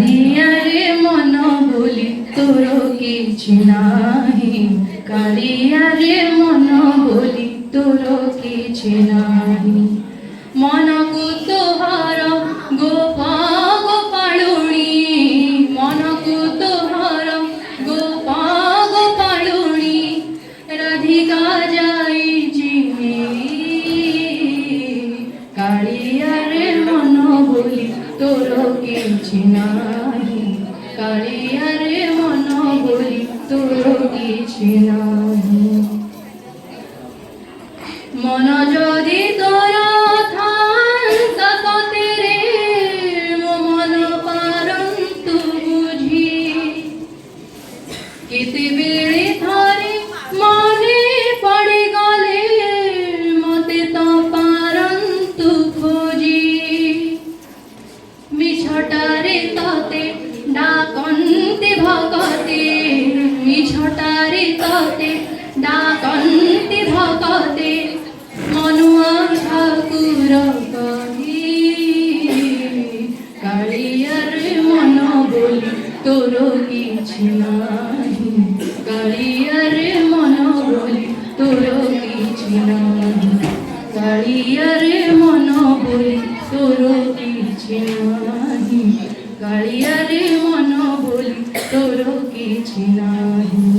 কালিয়ারে মন বলি তোর কিছু নাই, কালিয়ারে মন বলি তোর কিছু নাই। মনকু তোহার গোপা গোপালুণী, মনকু তোহার গোপা গোপালুণী, রাধিকা যাইছি কালিয়ারে মন বলি তোর কিছু নাই, কালিয়ারে মন বলি তোর কিছু নাই। মন যদি তোর থান সততে রে, মন পারন্তু বুঝি, কেতে বেড়ে ধরে মনে পড়ে গলে, মতে তো পারন্তু খোঁজি। মিছটারে ততে ডাকন্তে ভকতে, মিছটারে ততে ডাকন্তে ভকতে, মনুয়া ঠাকুর কহি কালিয়ারে মন বলি তোর কিছু নাই, কালিয়ারে মন বলি তোর কিছু নাই, কালিয়ারে মন বলি তোর কিছু নাই, কালিয়ারে মন বলি তোর কিছু নাই।